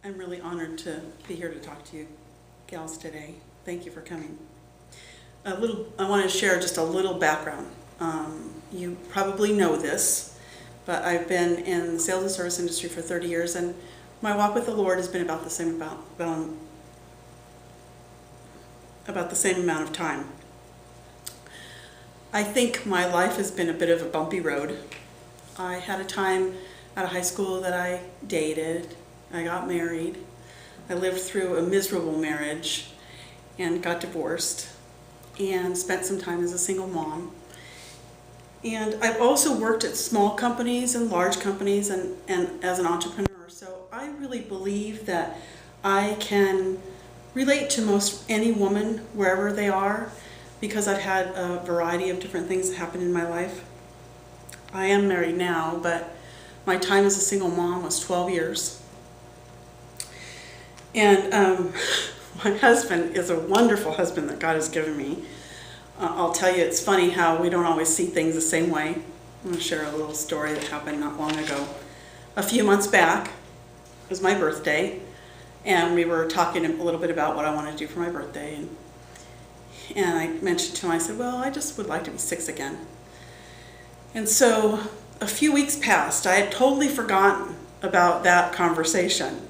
I'm really honored to be here to talk to you gals today. Thank you for coming. I want to share just a little background. You probably know this, but Of been in the sales and service industry for 30 years, and my walk with the Lord has been about the same amount of time. I think my life has been a bit of a bumpy road. I had a time out of high school that I dated. I got married. I lived through a miserable marriage and got divorced and spent some time as a single mom. And I've also worked at small companies and large companies and as an entrepreneur. So I really believe that I can relate to most any woman wherever they are, because I've had a variety of different things that happened in my life. I am married now, but my time as a single mom was 12 years. And my husband is a wonderful husband that God has given me. I'll tell you, it's funny how we don't always see things the same way. I'm going to share a little story that happened not long ago. A few months back, it was my birthday, and we were talking a little bit about what I wanted to do for my birthday. And I mentioned to him, I said, well, I just would like to be 6 again. And so a few weeks passed. I had totally forgotten about that conversation.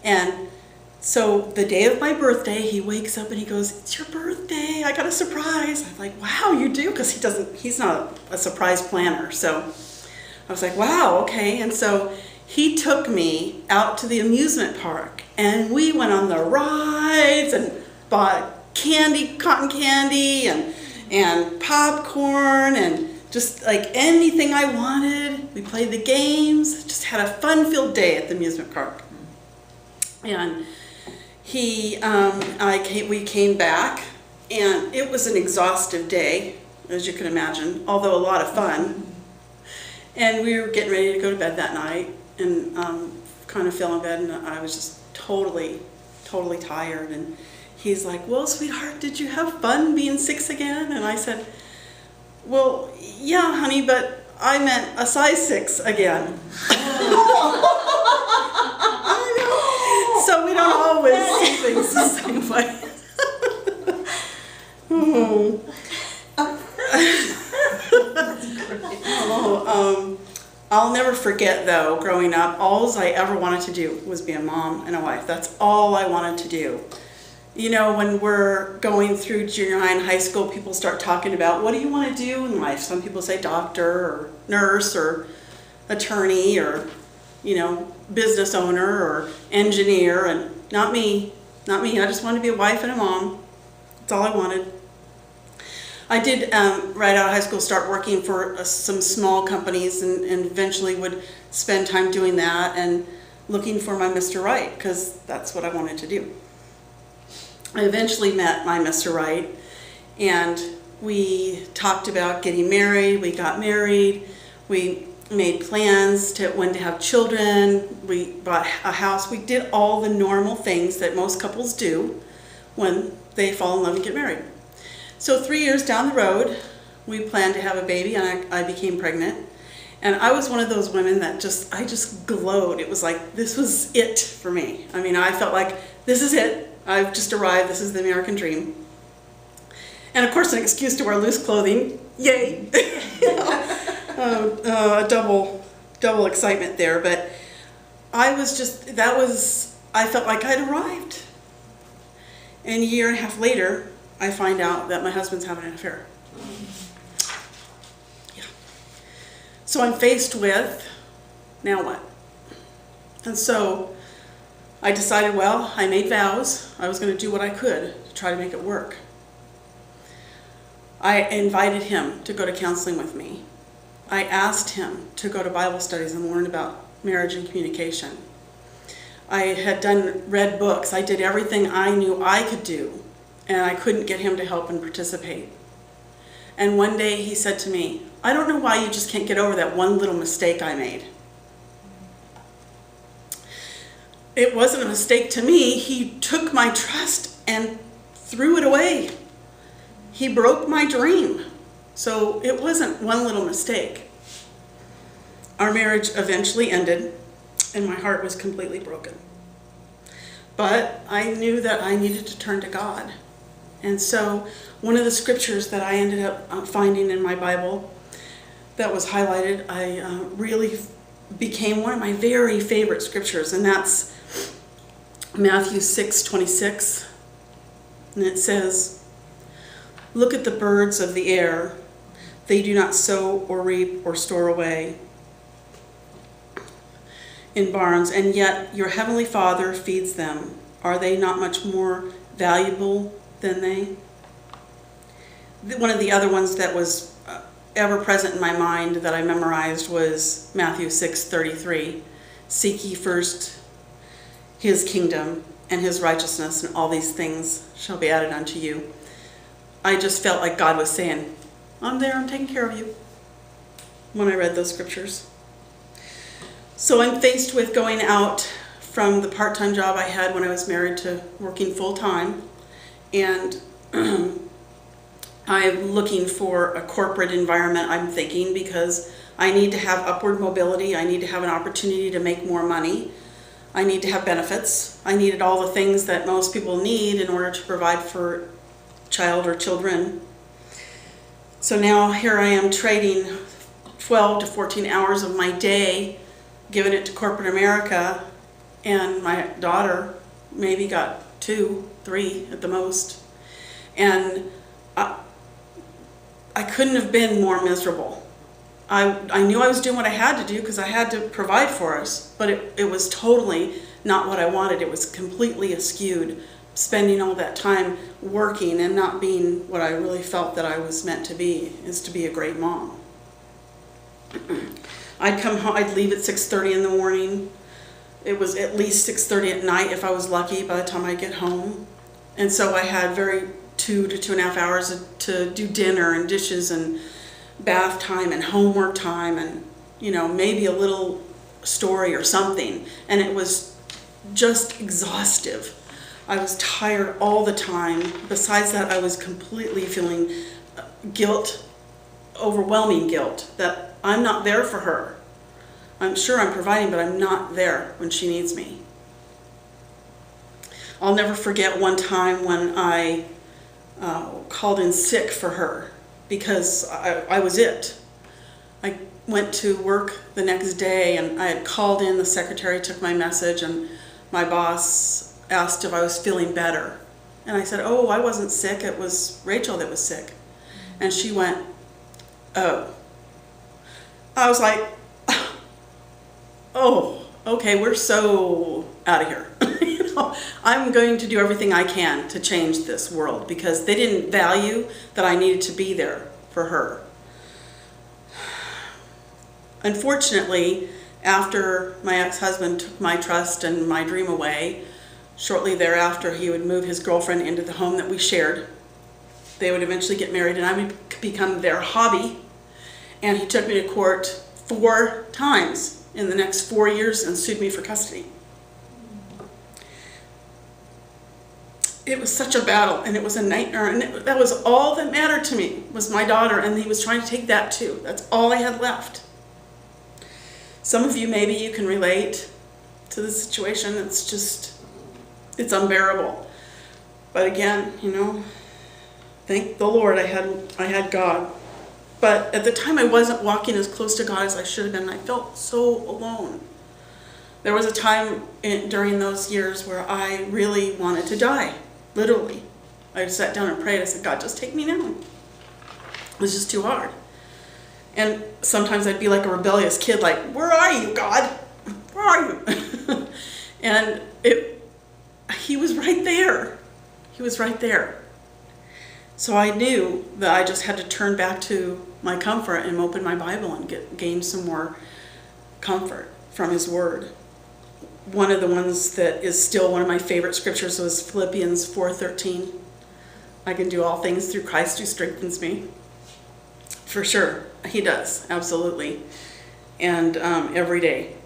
And so the day of my birthday, he wakes up and he goes, it's your birthday, I got a surprise. I'm like, wow, you do? Because he's not a surprise planner. So I was like, wow, okay. And so he took me out to the amusement park, and we went on the rides and bought cotton candy and popcorn and just like anything I wanted. We played the games, just had a fun-filled day at the amusement park. And we came back, and it was an exhaustive day, as you can imagine, although a lot of fun. And we were getting ready to go to bed that night, and kind of fell in bed, and I was just totally tired. And he's like, well, sweetheart, did you have fun being 6 again? And I said, well, yeah, honey, but I meant a size 6 again. So we don't always see things the same way. I'll never forget, though, growing up, all I ever wanted to do was be a mom and a wife. That's all I wanted to do. You know, when we're going through junior high and high school, people start talking about, what do you want to do in life? Some people say doctor or nurse or attorney or, you know, business owner or engineer, and not me. I just wanted to be a wife and a mom. That's all I wanted. I did, right out of high school, start working for some small companies, and eventually would spend time doing that and looking for my Mr. Right, because that's what I wanted to do. I eventually met my Mr. Right, and we talked about getting married. We got married. We made plans to when to have children. We bought a house. We did all the normal things that most couples do when they fall in love and get married. So 3 years down the road, we planned to have a baby, and I became pregnant. And I was one of those women that I just glowed. It was like, this was it for me. I mean, I felt like, this is it. I've just arrived. This is the American dream. And of course, an excuse to wear loose clothing. Yay! A double excitement there. But I felt like I'd arrived. And a year and a half later, I find out that my husband's having an affair. Yeah. So I'm faced with, now what? And so I decided, well, I made vows. I was going to do what I could to try to make it work. I invited him to go to counseling with me. I asked him to go to Bible studies and learn about marriage and communication. I had read books. I did everything I knew I could do, and I couldn't get him to help and participate. And one day he said to me, I don't know why you just can't get over that one little mistake I made. It wasn't a mistake to me. He took my trust and threw it away. He broke my dream. So it wasn't one little mistake. Our marriage eventually ended, and my heart was completely broken. But I knew that I needed to turn to God. And so one of the scriptures that I ended up finding in my Bible that was highlighted, I really became one of my very favorite scriptures, and that's Matthew 6:26. And it says, "Look at the birds of the air. They do not sow or reap or store away in barns, and yet your heavenly Father feeds them. Are they not much more valuable than they?" One of the other ones that was ever present in my mind that I memorized was Matthew 6:33. "Seek ye first his kingdom and his righteousness, and all these things shall be added unto you." I just felt like God was saying, I'm there, I'm taking care of you, when I read those scriptures. So I'm faced with going out from the part-time job I had when I was married to working full-time, and I'm looking for a corporate environment, I'm thinking, because I need to have upward mobility, I need to have an opportunity to make more money, I need to have benefits, I needed all the things that most people need in order to provide for child or children. So now here I am trading 12 to 14 hours of my day, giving it to corporate America, and my daughter maybe got 2, 3 at the most. And I couldn't have been more miserable. I knew I was doing what I had to do because I had to provide for us, but it was totally not what I wanted. It was completely askewed, spending all that time working and not being what I really felt that I was meant to be, is to be a great mom. I'd come home, I'd leave at 6:30 in the morning. It was at least 6:30 at night if I was lucky by the time I get home. And so I had 2 to 2.5 hours to do dinner and dishes and bath time and homework time and, maybe a little story or something. And it was just exhaustive. I was tired all the time. Besides that, I was completely feeling guilt, overwhelming guilt, that I'm not there for her. I'm sure I'm providing, but I'm not there when she needs me. I'll never forget one time when I called in sick for her because I was it. I went to work the next day and I had called in, the secretary took my message, and my boss asked if I was feeling better. And I said, "Oh, I wasn't sick, it was Rachel that was sick." And she went, "Oh." I was like, "Oh, okay, we're so out of here." I'm going to do everything I can to change this world because they didn't value that I needed to be there for her. Unfortunately, after my ex-husband took my trust and my dream away, shortly thereafter he would move his girlfriend into the home that we shared. They would eventually get married and I would become their hobby. And he took me to court 4 times in the next 4 years and sued me for custody. It was such a battle and it was a nightmare, and that was all that mattered to me, was my daughter, and he was trying to take that too. That's all I had left. Some of you, maybe you can relate to the situation. It's unbearable. But again, thank the Lord I had God. But at the time I wasn't walking as close to God as I should have been. I felt so alone. There was a time during those years where I really wanted to die, literally. I sat down and prayed. I said, "God, just take me now." It was just too hard. And sometimes I'd be like a rebellious kid, like, "Where are you, God? Where are you?" And he was right there. He was right there. So I knew that I just had to turn back to my comfort and open my Bible and gain some more comfort from his word. One of the ones that is still one of my favorite scriptures was Philippians 4:13. I can do all things through Christ who strengthens me. For sure, he does, absolutely. And every day.